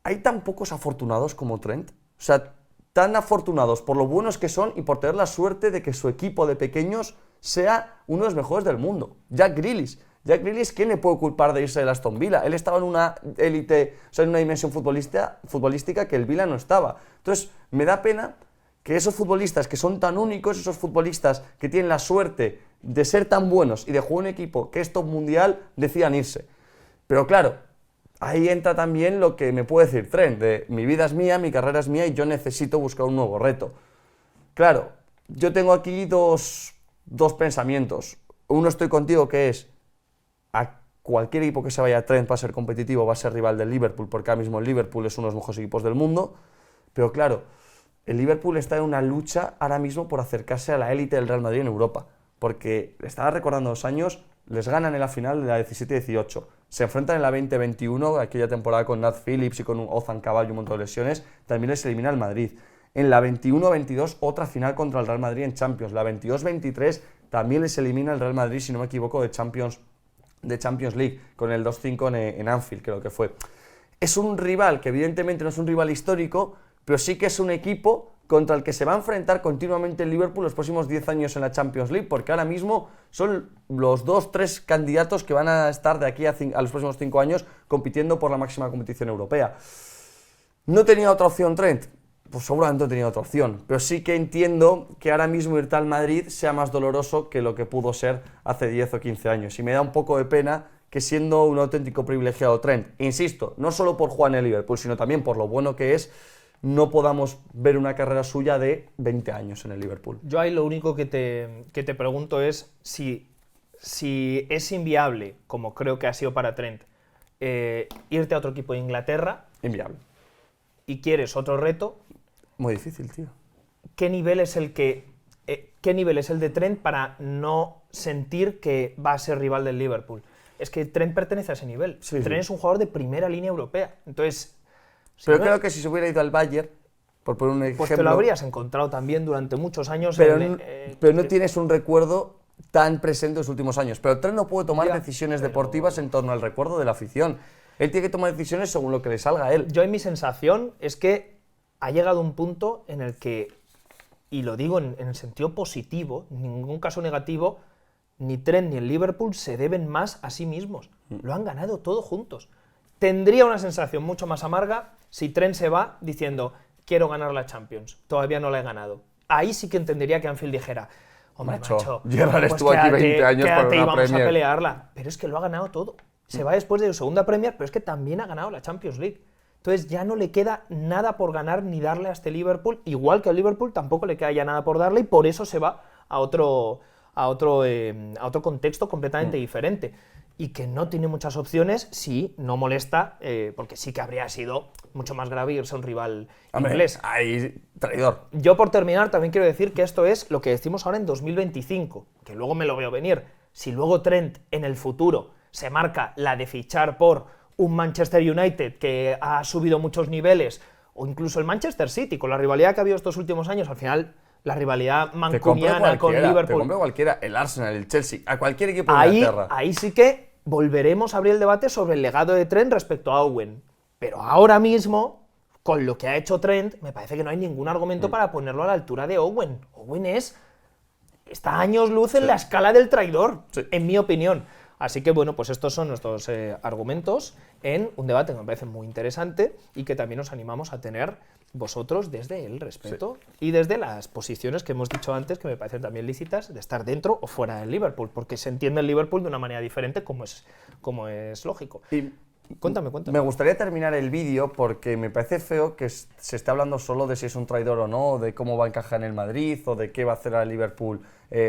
hay tan pocos afortunados como Trent, o sea, tan afortunados por lo buenos que son y por tener la suerte de que su equipo de pequeños sea uno de los mejores del mundo. Jack Grealish, ¿quién le puede culpar de irse del Aston Villa? Él estaba en una élite, o sea, en una dimensión futbolística que el Villa no estaba. Entonces, me da pena que esos futbolistas que son tan únicos, esos futbolistas que tienen la suerte de ser tan buenos y de jugar un equipo que es top mundial, decidan irse. Pero claro, ahí entra también lo que me puede decir Trent, de mi vida es mía, mi carrera es mía y yo necesito buscar un nuevo reto. Claro, yo tengo aquí dos pensamientos. Uno estoy contigo, que es a cualquier equipo que se vaya a Trent para ser competitivo va a ser rival del Liverpool, porque ahora mismo el Liverpool es uno de los mejores equipos del mundo. Pero claro, el Liverpool está en una lucha ahora mismo por acercarse a la élite del Real Madrid en Europa, porque estaba recordando 2 años, les ganan en la final de la 17-18, se enfrentan en la 20-21, aquella temporada con Nat Phillips y con un Ozan Caballo y un montón de lesiones, también les elimina el Madrid. En la 21-22, otra final contra el Real Madrid en Champions. La 22-23 también les elimina el Real Madrid, si no me equivoco, de Champions League, con el 2-5 en Anfield, creo que fue. Es un rival que evidentemente no es un rival histórico, pero sí que es un equipo contra el que se va a enfrentar continuamente el Liverpool los próximos 10 años en la Champions League, porque ahora mismo son los 2-3 candidatos que van a estar de aquí a los próximos 5 años compitiendo por la máxima competición europea. ¿No tenía otra opción Trent? Pues seguramente no tenía otra opción, pero sí que entiendo que ahora mismo irte al Madrid sea más doloroso que lo que pudo ser hace 10 o 15 años, y me da un poco de pena que siendo un auténtico privilegiado Trent, insisto, no solo por jugar en el Liverpool, sino también por lo bueno que es, no podamos ver una carrera suya de 20 años en el Liverpool. Yo ahí lo único que te pregunto es si es inviable, como creo que ha sido para Trent, irte a otro equipo de Inglaterra. Inviable. Y quieres otro reto. Muy difícil, tío. ¿Qué nivel es el de Trent para no sentir que va a ser rival del Liverpool? Es que Trent pertenece a ese nivel. Sí, Trent es un jugador de primera línea europea. Entonces, pero creo que si se hubiera ido al Bayern, por poner un ejemplo... Pues te lo habrías encontrado también durante muchos años. Pero no tienes un recuerdo tan presente en los últimos años. Pero Trent no puede tomar decisiones deportivas en torno al recuerdo de la afición. Él tiene que tomar decisiones según lo que le salga a él. Yo, en mi sensación, es que ha llegado un punto en el que, y lo digo en el sentido positivo, en ningún caso negativo, ni Trent ni el Liverpool se deben más a sí mismos. Lo han ganado todo juntos. Tendría una sensación mucho más amarga si Trent se va diciendo, quiero ganar la Champions, todavía no la he ganado. Ahí sí que entendería que Anfield dijera, hombre, macho, Gerrard estuvo aquí 20 años por una y vamos Premier. A pelearla. Pero es que lo ha ganado todo. Se va después de su segunda Premier, pero es que también ha ganado la Champions League. Entonces ya no le queda nada por ganar ni darle a este Liverpool, igual que al Liverpool tampoco le queda ya nada por darle, y por eso se va a otro contexto completamente diferente. Y que no tiene muchas opciones si no molesta, porque sí que habría sido mucho más grave irse a un rival inglés. Ahí, traidor. Yo, por terminar, también quiero decir que esto es lo que decimos ahora en 2025, que luego me lo veo venir. Si luego Trent en el futuro se marca la de fichar por un Manchester United que ha subido muchos niveles, o incluso el Manchester City, con la rivalidad que ha habido estos últimos años, al final la rivalidad mancuniana con Liverpool. Te compro cualquiera, el Arsenal, el Chelsea, a cualquier equipo de Inglaterra. Ahí sí que volveremos a abrir el debate sobre el legado de Trent respecto a Owen. Pero ahora mismo, con lo que ha hecho Trent, me parece que no hay ningún argumento para ponerlo a la altura de Owen. Owen está a años luz en la escala del traidor, en mi opinión. Así que bueno, pues estos son nuestros argumentos en un debate que me parece muy interesante y que también nos animamos a tener vosotros desde el respeto y desde las posiciones que hemos dicho antes, que me parecen también lícitas, de estar dentro o fuera del Liverpool, porque se entiende el Liverpool de una manera diferente, como es lógico. Y Cuéntame. Me gustaría terminar el vídeo porque me parece feo que se esté hablando solo de si es un traidor o no, de cómo va a encajar en el Madrid o de qué va a hacer el Liverpool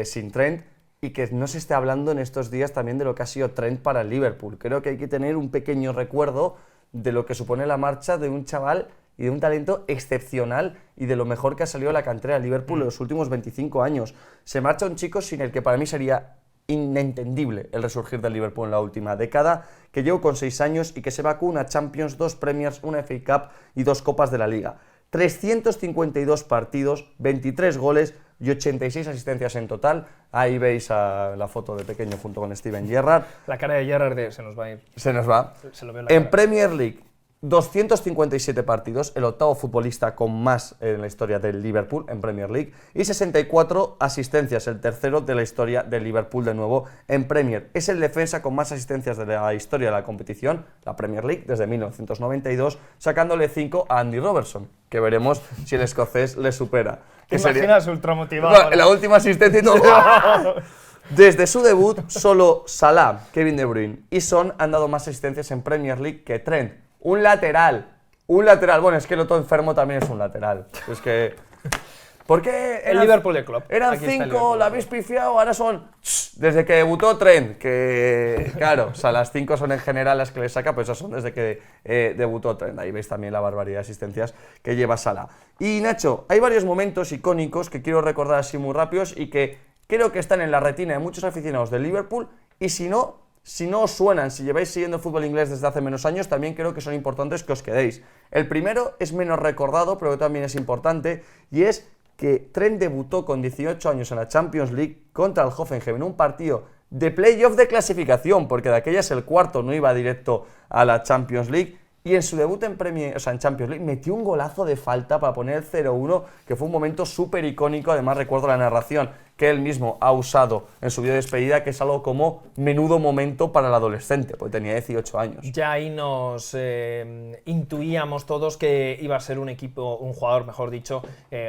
sin Trent, y que no se esté hablando en estos días también de lo que ha sido Trent para el Liverpool. Creo que hay que tener un pequeño recuerdo de lo que supone la marcha de un chaval y de un talento excepcional y de lo mejor que ha salido de la cantera de Liverpool en los últimos 25 años. Se marcha un chico sin el que para mí sería inentendible el resurgir del Liverpool en la última década, que llevo con 6 años y que se va con una Champions, 2 Premiers, una FA Cup y 2 Copas de la Liga. 352 partidos, 23 goles y 86 asistencias en total. Ahí veis la foto de pequeño junto con Steven Gerrard. La cara de Gerrard se nos va a ir. Se nos va. Se lo veo en Premier League, 257 partidos, el octavo futbolista con más en la historia del Liverpool en Premier League, y 64 asistencias, el tercero de la historia del Liverpool de nuevo en Premier. Es el defensa con más asistencias de la historia de la competición, la Premier League, desde 1992, sacándole 5 a Andy Robertson, que veremos si el escocés le supera. ¿Te imaginas ultramotivado? La última asistencia y todo. Desde su debut, solo Salah, Kevin De Bruyne y Son han dado más asistencias en Premier League que Trent. Un lateral. Bueno, es que el otro enfermo también es un lateral. Es que... ¿Por qué El Liverpool de Klopp. Eran Aquí está el 5, Liverpool la de habéis Klopp. pifiado, ahora son... Desde que debutó Trent, que claro, o sea, las 5 son en general las que le saca, pues esas son desde que debutó Trent. Ahí veis también la barbaridad de asistencias que lleva Salah. Y Nacho, hay varios momentos icónicos que quiero recordar así muy rápidos y que creo que están en la retina de muchos aficionados del Liverpool, y si no os suenan, si lleváis siguiendo el fútbol inglés desde hace menos años, también creo que son importantes que os quedéis. El primero es menos recordado, pero también es importante, y es que Trent debutó con 18 años en la Champions League contra el Hoffenheim en un partido de playoff de clasificación, porque de aquella es el cuarto, no iba directo a la Champions League, y en su debut en Champions League metió un golazo de falta para poner el 0-1, que fue un momento súper icónico. Además recuerdo la narración que él mismo ha usado en su vídeo de despedida, que es algo como menudo momento para el adolescente, porque tenía 18 años. Ya ahí nos intuíamos todos que iba a ser un jugador, mejor dicho,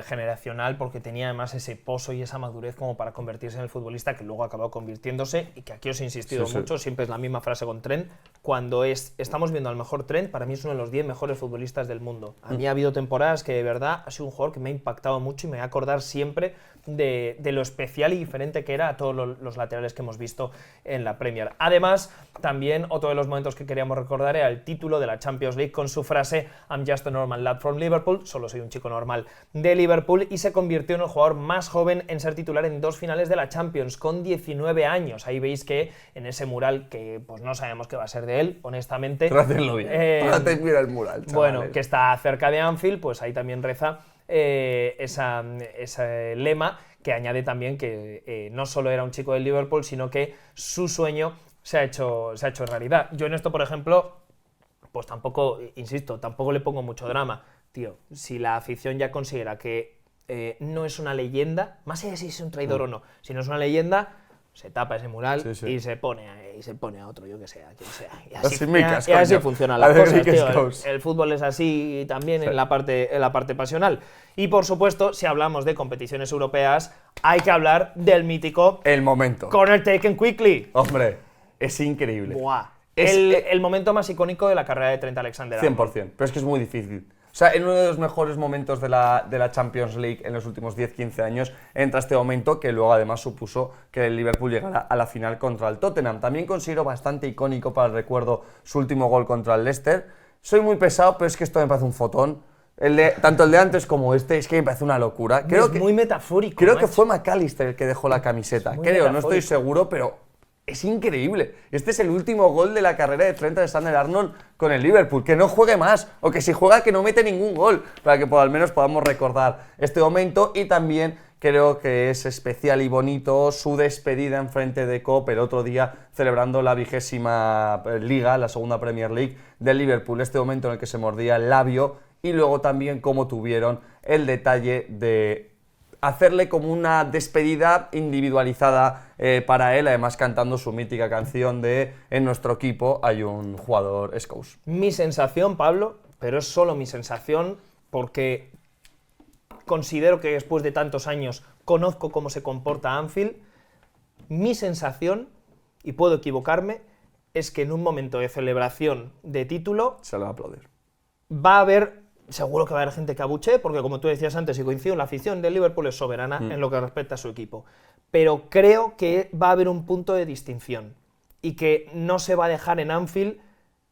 generacional, porque tenía además ese pozo y esa madurez como para convertirse en el futbolista que luego acabó convirtiéndose, y que aquí os he insistido mucho, siempre es la misma frase con Trent, cuando estamos viendo al mejor Trent, para mí es uno de los 10 mejores futbolistas del mundo. A mí ha habido temporadas que de verdad ha sido un jugador que me ha impactado mucho y me voy a acordar siempre de lo especial y diferente que era a todos los laterales que hemos visto en la Premier. Además, también otro de los momentos que queríamos recordar era el título de la Champions League con su frase I'm just a normal lad from Liverpool, solo soy un chico normal de Liverpool, y se convirtió en el jugador más joven en ser titular en 2 finales de la Champions, con 19 años. Ahí veis que en ese mural, que pues no sabemos qué va a ser de él, honestamente. Trátenlo bien. Mira el mural, chavales. Bueno, que está cerca de Anfield, pues ahí también reza ese lema, que añade también que no solo era un chico del Liverpool, sino que su sueño se ha hecho realidad. Yo en esto, por ejemplo, pues tampoco, insisto, tampoco le pongo mucho drama. Tío, si la afición ya considera que no es una leyenda, más allá de si es un traidor o no, si no es una leyenda, se tapa ese mural y se pone a otro, yo que sé, a quien sea. Y así funcionan las cosas, tío. El fútbol es así también en la parte pasional. Y por supuesto, si hablamos de competiciones europeas, hay que hablar del mítico El momento. Corner Taken Quickly. Hombre, es increíble. Buah. El momento más icónico de la carrera de Trent Alexander-Arnold. 100%, pero es que es muy difícil. O sea, en uno de los mejores momentos de la Champions League en los últimos 10-15 años entra este momento, que luego además supuso que el Liverpool llegara a la final contra el Tottenham. También considero bastante icónico para el recuerdo su último gol contra el Leicester. Soy muy pesado, pero es que esto me parece un fotón. Tanto el de antes como este, es que me parece una locura. Es muy metafórico. Creo que fue McAllister el que dejó la camiseta. Creo, no estoy seguro, pero es increíble. Este es el último gol de la carrera de Trent Alexander-Arnold con el Liverpool. Que no juegue más, o que si juega que no mete ningún gol, para que al menos podamos recordar este momento. Y también creo que es especial y bonito su despedida en frente de Klopp el otro día, celebrando la 20ª Liga, la segunda Premier League del Liverpool. Este momento en el que se mordía el labio, y luego también cómo tuvieron el detalle de hacerle como una despedida individualizada para él, además cantando su mítica canción de En nuestro equipo hay un jugador Scouse. Mi sensación, Pablo, pero es solo mi sensación, porque considero que después de tantos años conozco cómo se comporta Anfield. Mi sensación, y puedo equivocarme, es que en un momento de celebración de título se le va a aplaudir. Va a haber, seguro que va a haber gente que abuche, porque como tú decías antes, y coincido, la afición del Liverpool es soberana en lo que respecta a su equipo. Pero creo que va a haber un punto de distinción y que no se va a dejar en Anfield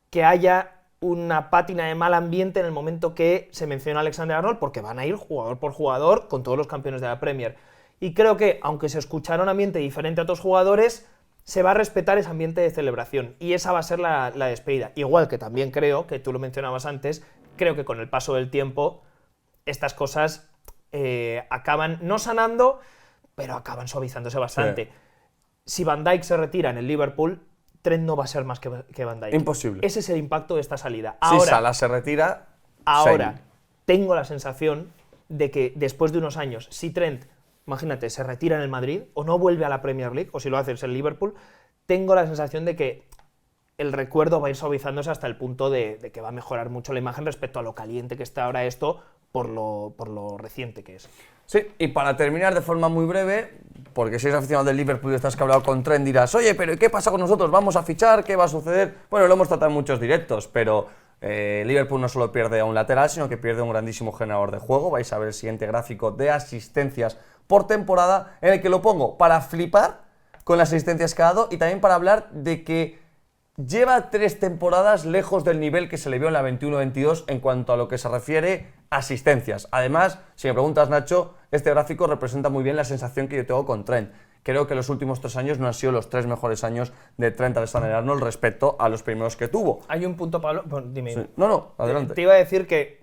que haya una pátina de mal ambiente en el momento que se menciona a Alexander-Arnold, porque van a ir jugador por jugador con todos los campeones de la Premier. Y creo que, aunque se escuchara un ambiente diferente a otros jugadores, se va a respetar ese ambiente de celebración, y esa va a ser la despedida. Igual que también creo, que tú lo mencionabas antes, creo que con el paso del tiempo estas cosas acaban no sanando, pero acaban suavizándose bastante. Sí. Si Van Dijk se retira en el Liverpool, Trent no va a ser más que Van Dijk. Imposible. Ese es el impacto de esta salida. Ahora, si Salah se retira... Ahora, tengo la sensación de que después de unos años, si Trent, imagínate, se retira en el Madrid o no vuelve a la Premier League, o si lo hace en el Liverpool, tengo la sensación de que el recuerdo va a ir suavizándose hasta el punto de que va a mejorar mucho la imagen respecto a lo caliente que está ahora esto, por lo reciente que es. Sí, y para terminar de forma muy breve, porque si eres aficionado del Liverpool y estás cabreado con Trent dirás, oye, pero ¿qué pasa con nosotros? ¿Vamos a fichar? ¿Qué va a suceder? Bueno, lo hemos tratado en muchos directos, pero Liverpool no solo pierde a un lateral, sino que pierde a un grandísimo generador de juego. Vais a ver el siguiente gráfico de asistencias por temporada, en el que lo pongo para flipar con las asistencias que ha dado y también para hablar de que lleva 3 temporadas lejos del nivel que se le vio en la 21-22 en cuanto a lo que se refiere a asistencias. Además, si me preguntas, Nacho, este gráfico representa muy bien la sensación que yo tengo con Trent. Creo que los últimos 3 años no han sido los 3 mejores años de Trent Alexander-Arnold respecto a los primeros que tuvo. Hay un punto, Pablo. Bueno, dime. Sí. No, adelante. Te iba a decir que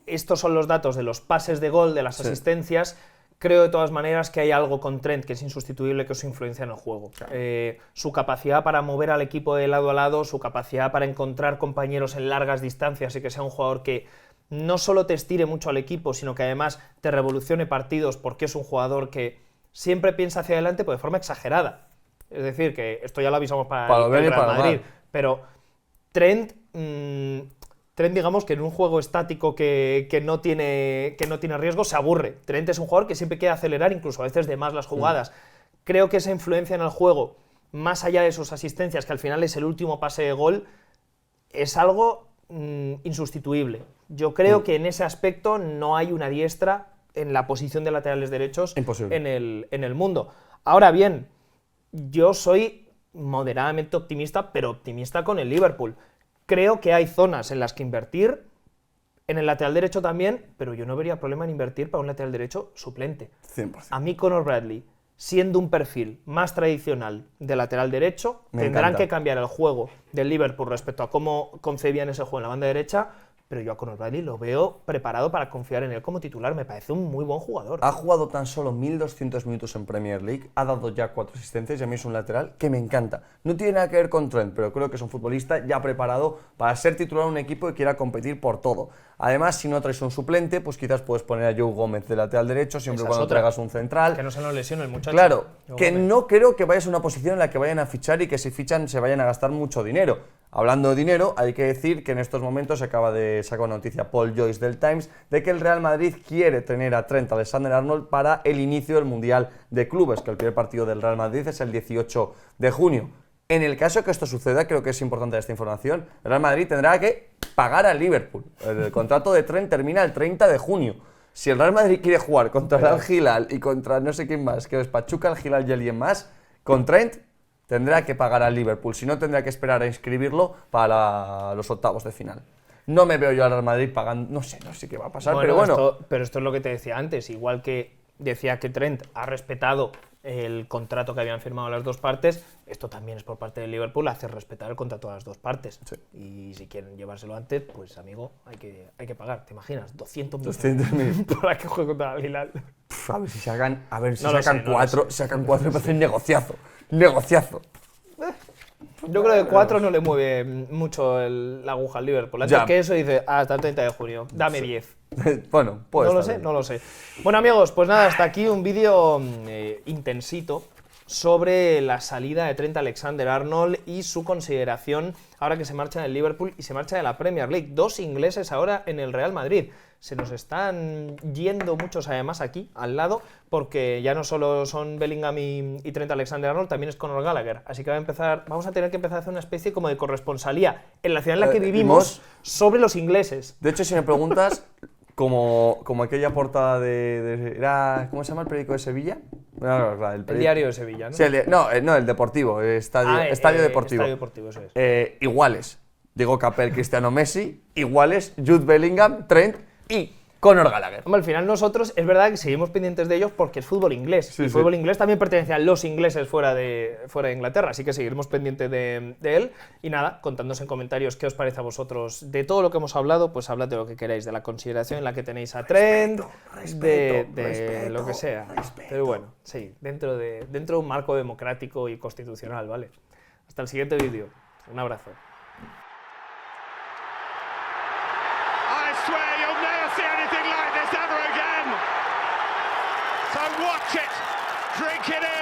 estos son los datos de los pases de gol, de las asistencias. Creo de todas maneras que hay algo con Trent que es insustituible, que os influencia en el juego. Claro. Su capacidad para mover al equipo de lado a lado, su capacidad para encontrar compañeros en largas distancias y que sea un jugador que no solo te estire mucho al equipo, sino que además te revolucione partidos, porque es un jugador que siempre piensa hacia adelante, pero de forma exagerada. Es decir, que esto ya lo avisamos para el Real Madrid, pero Trent, digamos que en un juego estático que no tiene riesgo, se aburre. Trent es un jugador que siempre quiere acelerar, incluso a veces de más las jugadas. Creo que esa influencia en el juego, más allá de sus asistencias, que al final es el último pase de gol, es algo insustituible. Yo creo que en ese aspecto no hay una diestra en la posición de laterales derechos en el mundo. Ahora bien, yo soy moderadamente optimista, pero optimista con el Liverpool. Creo que hay zonas en las que invertir, en el lateral derecho también, pero yo no vería problema en invertir para un lateral derecho suplente. 100%. A mí Conor Bradley, siendo un perfil más tradicional de lateral derecho, tendrán que cambiar el juego del Liverpool respecto a cómo concebían ese juego en la banda derecha, pero yo a Conor Bradley lo veo preparado para confiar en él como titular. Me parece un muy buen jugador. Ha jugado tan solo 1.200 minutos en Premier League, ha dado ya 4 asistencias y a mí es un lateral que me encanta. No tiene nada que ver con Trent, pero creo que es un futbolista ya preparado para ser titular en un equipo que quiera competir por todo. Además, si no traes un suplente, pues quizás puedes poner a Joe Gómez de lateral derecho, siempre cuando traigas un central. Que no se nos lesione el muchacho. Claro, que no creo que vaya a ser una posición en la que vayan a fichar y que si fichan se vayan a gastar mucho dinero. Hablando de dinero, hay que decir que en estos momentos se acaba de sacar una noticia Paul Joyce del Times de que el Real Madrid quiere tener a Trent Alexander-Arnold para el inicio del Mundial de Clubes, que el primer partido del Real Madrid es el 18 de junio. En el caso que esto suceda, creo que es importante esta información, el Real Madrid tendrá que pagar al Liverpool. El contrato de Trent termina el 30 de junio. Si el Real Madrid quiere jugar contra el Al Hilal y contra no sé quién más, que es Pachuca, el Hilal y alguien más, con Trent tendrá que pagar al Liverpool, si no tendrá que esperar a inscribirlo para los octavos de final. No me veo yo al Real Madrid pagando, no sé qué va a pasar, pero bueno. Pero esto es lo que te decía antes, igual que decía que Trent ha respetado el contrato que habían firmado las dos partes, esto también es por parte del Liverpool hacer respetar el contrato a las dos partes. Sí. Y si quieren llevárselo antes, pues amigo, hay que pagar. ¿Te imaginas? 200.000 para que juegue contra el Hilal. A ver si sacan 4, sacan 4 y me hacen negociazo. Yo creo que 4 no le mueve mucho la aguja al Liverpool. Antes que eso dice, hasta el 30 de junio, dame 10. Bueno, pues no lo sé. Bueno, amigos, pues nada, hasta aquí un vídeo intensito sobre la salida de Trent Alexander-Arnold y su consideración ahora que se marcha del Liverpool y se marcha de la Premier League. 2 ingleses ahora en el Real Madrid. Se nos están yendo muchos además aquí, al lado, porque ya no solo son Bellingham y Trent Alexander-Arnold, también es Conor Gallagher. Así que vamos a tener que empezar a hacer una especie como de corresponsalía en la ciudad en la que vivimos sobre los ingleses. De hecho, si me preguntas, como aquella portada ¿cómo se llama el periódico de Sevilla? El Diario de Sevilla, ¿no? Sí, el Deportivo, Estadio Deportivo. Estadio Deportivo, eso es. Iguales. Diego Capel, Cristiano Messi, iguales, Jude Bellingham, Trent y Conor Gallagher. Hombre, al final nosotros, es verdad que seguimos pendientes de ellos porque es fútbol inglés. Sí, y fútbol inglés también pertenece a los ingleses fuera de Inglaterra, así que seguiremos pendientes de él. Y nada, contadnos en comentarios qué os parece a vosotros de todo lo que hemos hablado, pues hablad de lo que queráis, de la consideración en la que tenéis a Trent, de lo que sea. Pero bueno, sí, dentro de un marco democrático y constitucional, ¿vale? Hasta el siguiente vídeo. Un abrazo. Watch it, drink it in.